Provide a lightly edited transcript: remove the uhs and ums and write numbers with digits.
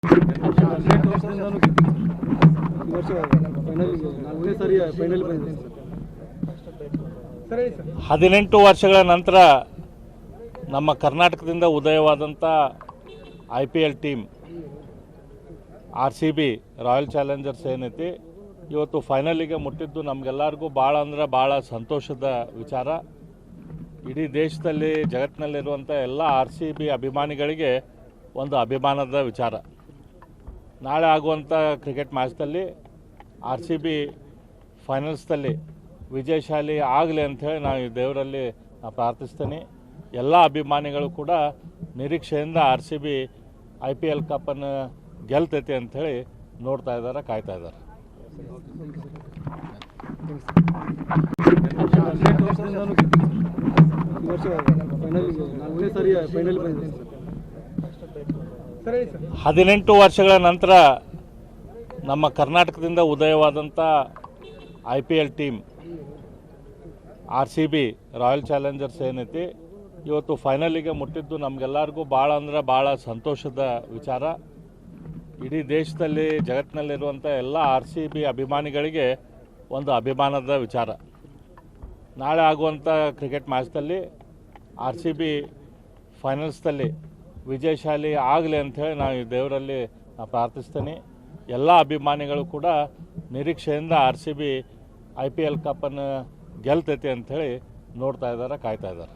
18 ವರ್ಷಗಳ ನಂತರ ನಮ್ಮ ಕರ್ನಾಟಕದಿಂದ ಉದಯವಾದಂಥ IPL team RCB royal Challengers ಏನೈತಿ ಇವತ್ತು ಫೈನಲಿಗೆ ಮುಟ್ಟಿದ್ದು ನಮಗೆಲ್ಲರಿಗೂ ಭಾಳ ಅಂದ್ರೆ ಭಾಳ ಸಂತೋಷದ ವಿಚಾರ. ಇಡೀ ದೇಶದಲ್ಲಿ ಜಗತ್ತಿನಲ್ಲಿರುವಂಥ ಎಲ್ಲ RCB ಅಭಿಮಾನಿಗಳಿಗೆ ಒಂದು ಅಭಿಮಾನದ ವಿಚಾರ. ನಾಳೆ ಆಗುವಂಥ ಕ್ರಿಕೆಟ್ ಮ್ಯಾಚ್ದಲ್ಲಿ RCB ಫೈನಲ್ಸ್ದಲ್ಲಿ ವಿಜಯಶಾಲಿ ಆಗಲಿ ಅಂಥೇಳಿ ನಾನು ಈ ದೇವರಲ್ಲಿ ಪ್ರಾರ್ಥಿಸ್ತೀನಿ. ಎಲ್ಲ ಅಭಿಮಾನಿಗಳು ಕೂಡ ನಿರೀಕ್ಷೆಯಿಂದ RCB IPL ಕಪ್ಪನ್ನು ಗೆಲ್ತೈತಿ ಅಂಥೇಳಿ ನೋಡ್ತಾ ಇದ್ದಾರೆ, ಕಾಯ್ತಾ ಇದ್ದಾರೆ. ಹದಿನೆಂಟು ವರ್ಷಗಳ ನಂತರ ನಮ್ಮ ಕರ್ನಾಟಕದಿಂದ ಉದಯವಾದಂಥ IPL team RCB royal Challengers ಏನೈತಿ ಇವತ್ತು ಫೈನಲಿಗೆ ಮುಟ್ಟಿದ್ದು ನಮಗೆಲ್ಲರಿಗೂ ಭಾಳ ಅಂದ್ರೆ ಭಾಳ ಸಂತೋಷದ ವಿಚಾರ. ಇಡೀ ದೇಶದಲ್ಲಿ ಜಗತ್ತಿನಲ್ಲಿರುವಂಥ ಎಲ್ಲ RCB ಅಭಿಮಾನಿಗಳಿಗೆ ಒಂದು ಅಭಿಮಾನದ ವಿಚಾರ. ನಾಳೆ ಆಗುವಂಥ ಕ್ರಿಕೆಟ್ ಮ್ಯಾಚ್ದಲ್ಲಿ RCB ಫೈನಲ್ಸ್ದಲ್ಲಿ ವಿಜಯಶಾಲಿ ಆಗಲಿ ಅಂಥೇಳಿ ನಾನು ಈ ದೇವರಲ್ಲಿ ಪ್ರಾರ್ಥಿಸ್ತೀನಿ. ಎಲ್ಲ ಅಭಿಮಾನಿಗಳು ಕೂಡ ನಿರೀಕ್ಷೆಯಿಂದ RCB IPL ಕಪ್ಪನ್ನು ಗೆಲ್ತೈತಿ ಅಂಥೇಳಿ ನೋಡ್ತಾ ಇದ್ದಾರೆ, ಕಾಯ್ತಾ ಇದ್ದಾರೆ.